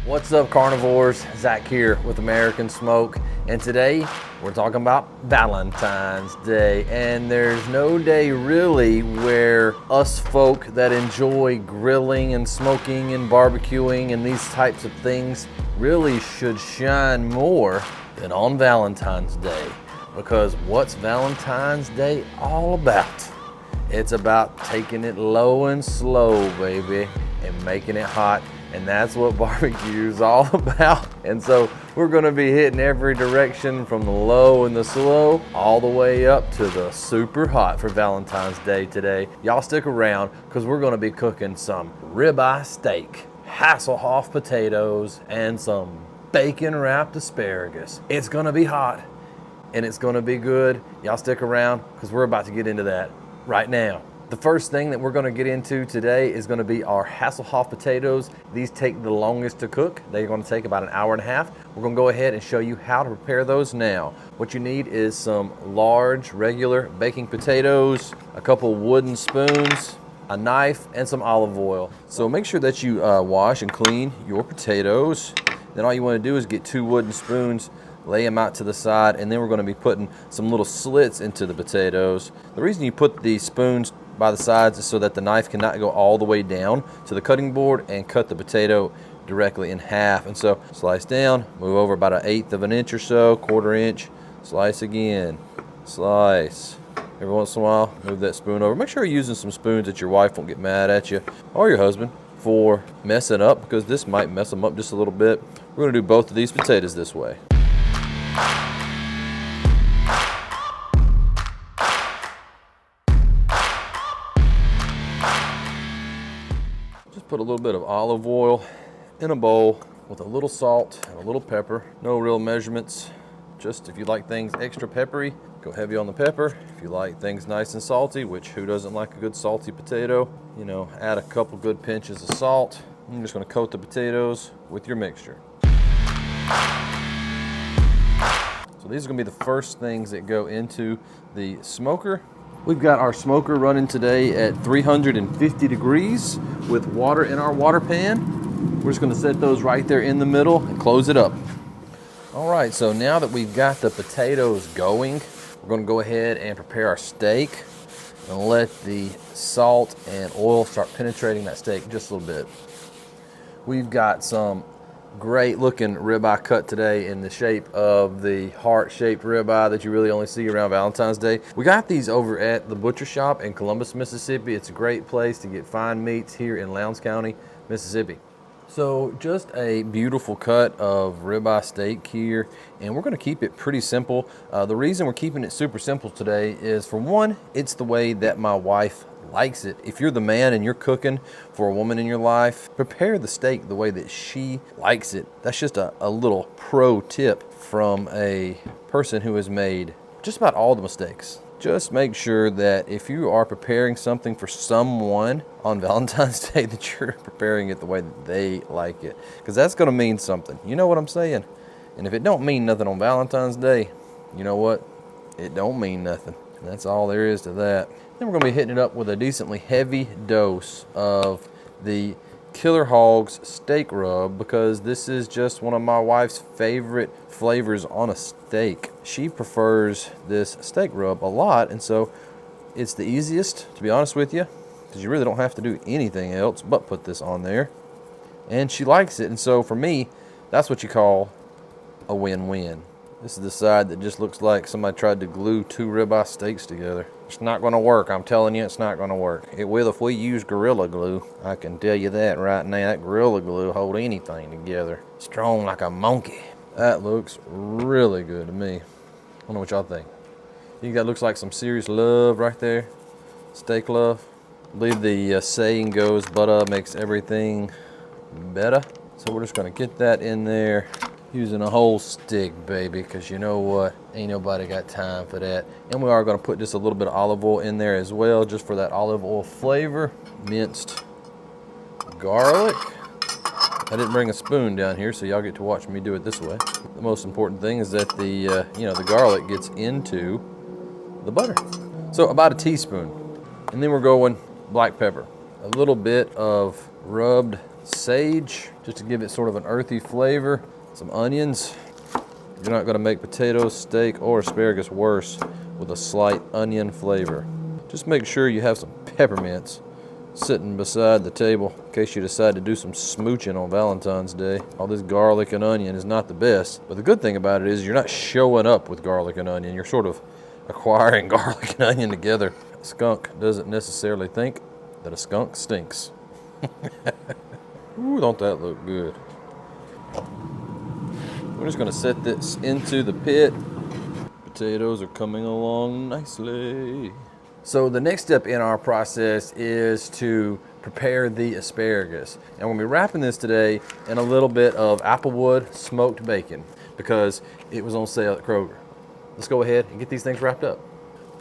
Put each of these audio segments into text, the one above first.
What's up, carnivores? Zach here with American Smoke, and today we're talking about Valentine's Day. And there's no day really where us folk that enjoy grilling and smoking and barbecuing and these types of things really should shine more than on Valentine's Day. Because what's Valentine's Day all about? It's about taking it low and slow, baby, and making it hot. And that's what barbecue is all about. And so we're gonna be hitting every direction from the low and the slow all the way up to the super hot for Valentine's Day today. Y'all stick around because we're gonna be cooking some ribeye steak, Hasselback potatoes, and some bacon wrapped asparagus. It's gonna be hot and it's gonna be good. Y'all stick around because we're about to get into that right now. The first thing that we're gonna get into today is gonna be our Hasselback potatoes. These take the longest to cook. They're gonna take about an hour and a half. We're gonna go ahead and show you how to prepare those now. What you need is some large, regular baking potatoes, a couple wooden spoons, a knife, and some olive oil. So make sure that you wash and clean your potatoes. Then all you wanna do is get 2 wooden spoons, lay them out to the side, and then we're gonna be putting some little slits into the potatoes. The reason you put the spoons by the sides is so that the knife cannot go all the way down to the cutting board and cut the potato directly in half. And so slice down, move over about 1/8 of an inch or so, 1/4 inch, slice again, slice. Every once in a while, move that spoon over. Make sure you're using some spoons that your wife won't get mad at you or your husband for messing up, because this might mess them up just a little bit. We're gonna do both of these potatoes this way. Put a little bit of olive oil in a bowl with a little salt and a little pepper. No real measurements. Just if you like things extra peppery, go heavy on the pepper. If you like things nice and salty, which who doesn't like a good salty potato, you know, add a couple good pinches of salt. I'm just gonna coat the potatoes with your mixture. So these are gonna be the first things that go into the smoker. We've got our smoker running today at 350 degrees with water in our water pan. We're just gonna set those right there in the middle and close it up. All right, so now that we've got the potatoes going, we're gonna go ahead and prepare our steak and let the salt and oil start penetrating that steak just a little bit. We've got some great looking ribeye cut today in the shape of the heart-shaped ribeye that you really only see around Valentine's Day. We got these over at the butcher shop in Columbus, Mississippi. It's a great place to get fine meats here in Lowndes County, Mississippi. So just a beautiful cut of ribeye steak here, and we're gonna keep it pretty simple. The reason we're keeping it super simple today is, for one, it's the way that my wife likes it. If you're the man and you're cooking for a woman in your life, prepare the steak the way that she likes it. That's just a little pro tip from a person who has made just about all the mistakes. Just make sure that if you are preparing something for someone on Valentine's Day, that you're preparing it the way that they like it, because that's gonna mean something. You know what I'm saying? And if it don't mean nothing on Valentine's Day, you know what? It don't mean nothing. And that's all there is to that. Then we're gonna be hitting it up with a decently heavy dose of the Killer Hogs steak rub, because this is just one of my wife's favorite flavors on a steak. She prefers this steak rub a lot, and so it's the easiest, to be honest with you, because you really don't have to do anything else but put this on there. And she likes it, and so for me, that's what you call a win-win. This is the side that just looks like somebody tried to glue 2 ribeye steaks together. It's not gonna work, I'm telling you, it's not gonna work. It will if we use Gorilla Glue. I can tell you that right now. That Gorilla Glue will hold anything together. Strong like a monkey. That looks really good to me. I don't know what y'all think. You think that looks like some serious love right there? Steak love? I believe the saying goes, butter makes everything better. So we're just gonna get that in there using a whole stick, baby, because you know what? Ain't nobody got time for that. And we are gonna put just a little bit of olive oil in there as well, just for that olive oil flavor. Minced garlic. I didn't bring a spoon down here, so y'all get to watch me do it this way. The most important thing is that the the garlic gets into the butter. So about a teaspoon. And then we're going black pepper. A little bit of rubbed sage, just to give it sort of an earthy flavor, some onions. You're not gonna make potatoes, steak, or asparagus worse with a slight onion flavor. Just make sure you have some peppermints sitting beside the table in case you decide to do some smooching on Valentine's Day. All this garlic and onion is not the best, but the good thing about it is you're not showing up with garlic and onion. You're sort of acquiring garlic and onion together. A skunk doesn't necessarily think that a skunk stinks. Ooh, don't that look good? We're just gonna set this into the pit. Potatoes are coming along nicely. So the next step in our process is to prepare the asparagus. And we'll be wrapping this today in a little bit of applewood smoked bacon because it was on sale at Kroger. Let's go ahead and get these things wrapped up.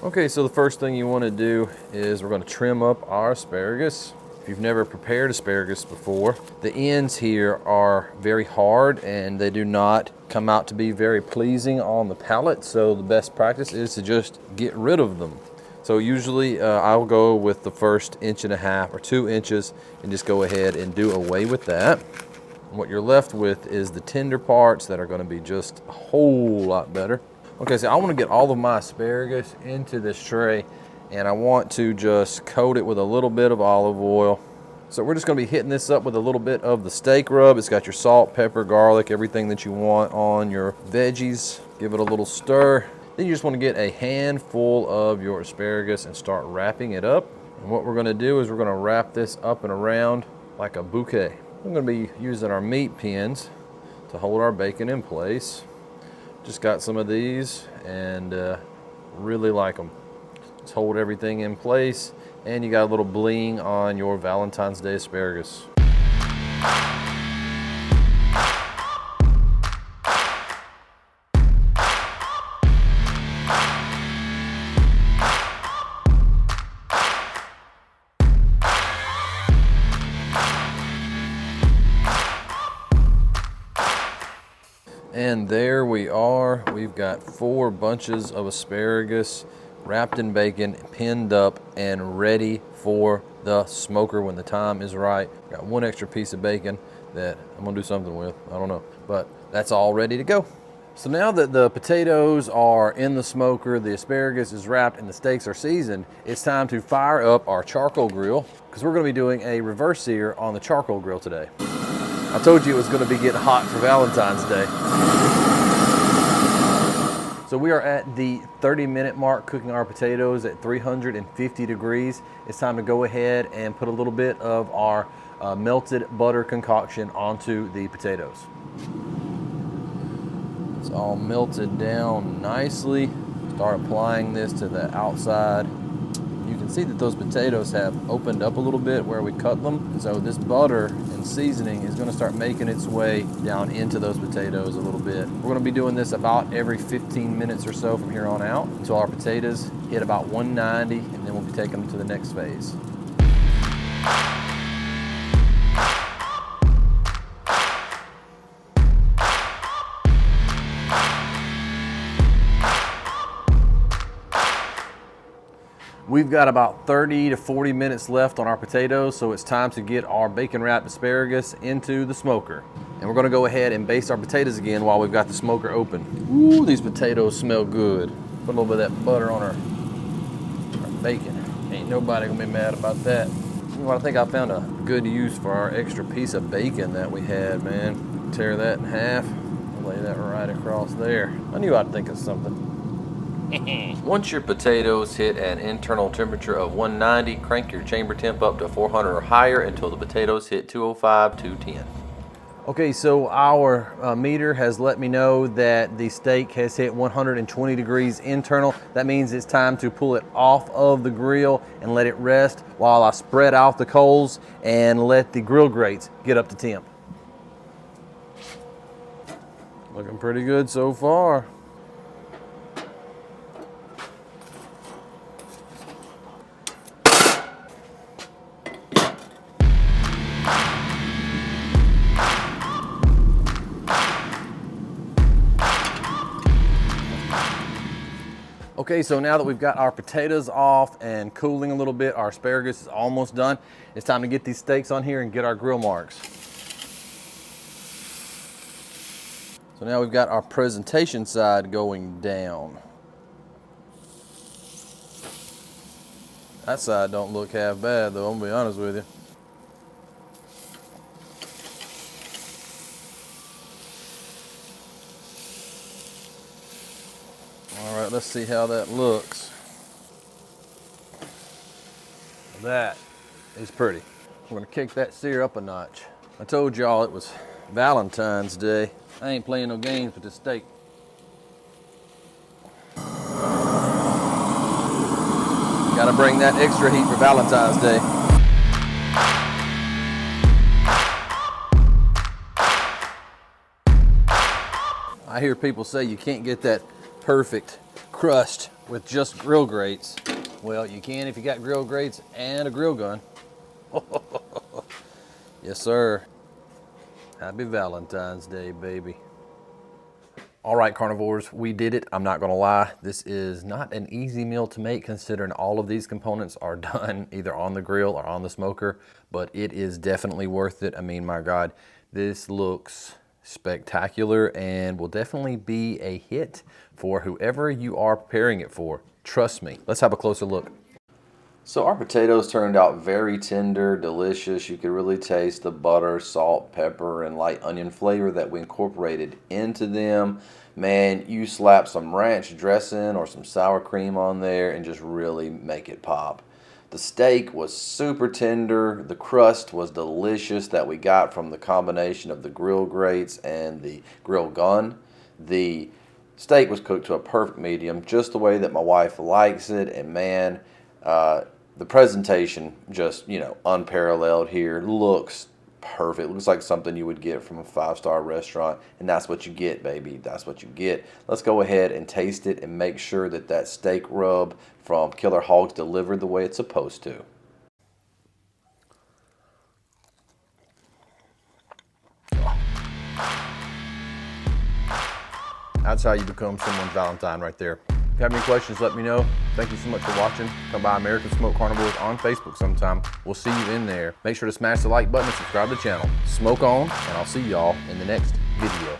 Okay, so the first thing you want to do is we're going to trim up our asparagus. If you've never prepared asparagus before, the ends here are very hard and they do not come out to be very pleasing on the palate. So the best practice is to just get rid of them. So usually I'll go with the first 1.5 inches or 2 inches and just go ahead and do away with that. And what you're left with is the tender parts that are going to be just a whole lot better. Okay, so I want to get all of my asparagus into this tray and I want to just coat it with a little bit of olive oil. So we're just going to be hitting this up with a little bit of the steak rub. It's got your salt, pepper, garlic, everything that you want on your veggies. Give it a little stir. Then you just want to get a handful of your asparagus and start wrapping it up. And what we're going to do is we're going to wrap this up and around like a bouquet. I'm going to be using our meat pins to hold our bacon in place. Just got some of these and really like them. Just hold everything in place and you got a little bling on your Valentine's Day asparagus. And there we are. We've got 4 bunches of asparagus wrapped in bacon, pinned up, and ready for the smoker when the time is right. Got 1 extra piece of bacon that I'm gonna do something with, I don't know, but that's all ready to go. So now that the potatoes are in the smoker, the asparagus is wrapped, and the steaks are seasoned, it's time to fire up our charcoal grill because we're gonna be doing a reverse sear on the charcoal grill today. I told you it was gonna be getting hot for Valentine's Day. So we are at the 30-minute mark cooking our potatoes at 350 degrees. It's time to go ahead and put a little bit of our melted butter concoction onto the potatoes. It's all melted down nicely. Start applying this to the outside. You can see that those potatoes have opened up a little bit where we cut them. So this butter and seasoning is gonna start making its way down into those potatoes a little bit. We're gonna be doing this about every 15 minutes or so from here on out until our potatoes hit about 190, and then we'll be taking them to the next phase. We've got about 30 to 40 minutes left on our potatoes, so it's time to get our bacon wrapped asparagus into the smoker. And we're gonna go ahead and baste our potatoes again while we've got the smoker open. Ooh, these potatoes smell good. Put a little bit of that butter on our bacon. Ain't nobody gonna be mad about that. You know what, I think I found a good use for our extra piece of bacon that we had, man. Tear that in half, lay that right across there. I knew I'd think of something. Once your potatoes hit an internal temperature of 190, crank your chamber temp up to 400 or higher until the potatoes hit 205, 210. Okay, so our meter has let me know that the steak has hit 120 degrees internal. That means it's time to pull it off of the grill and let it rest while I spread out the coals and let the grill grates get up to temp. Looking pretty good so far. Okay, so now that we've got our potatoes off and cooling a little bit, our asparagus is almost done. It's time to get these steaks on here and get our grill marks. So now we've got our presentation side going down. That side don't look half bad though, I'm gonna be honest with you. All right, let's see how that looks. That is pretty. We're gonna kick that sear up a notch. I told y'all it was Valentine's Day. I ain't playing no games with this steak. Gotta bring that extra heat for Valentine's Day. I hear people say you can't get that perfect crust with just grill grates. Well, you can if you got grill grates and a grill gun. Yes, sir. Happy Valentine's Day, baby. All right, carnivores, we did it. I'm not gonna lie. This is not an easy meal to make considering all of these components are done either on the grill or on the smoker, but it is definitely worth it. I mean, my God, this looks spectacular and will definitely be a hit for whoever you are preparing it for. Trust me. Let's have a closer look. So our potatoes turned out very tender, delicious. You could really taste the butter, salt, pepper, and light onion flavor that we incorporated into them. Man, you slap some ranch dressing or some sour cream on there and just really make it pop. The steak was super tender. The crust was delicious that we got from the combination of the grill grates and the grill gun. The steak was cooked to a perfect medium, just the way that my wife likes it. And man, the presentation just, unparalleled here. Looks perfect. Looks like something you would get from a 5-star restaurant. And that's what you get, baby. That's what you get. Let's go ahead and taste it and make sure that that steak rub from Killer Hogs delivered the way it's supposed to. That's how you become someone's Valentine right there. If you have any questions, let me know. Thank you so much for watching. Come by American Smoked Carnivores on Facebook sometime. We'll see you in there. Make sure to smash the like button and subscribe to the channel. Smoke on, and I'll see y'all in the next video.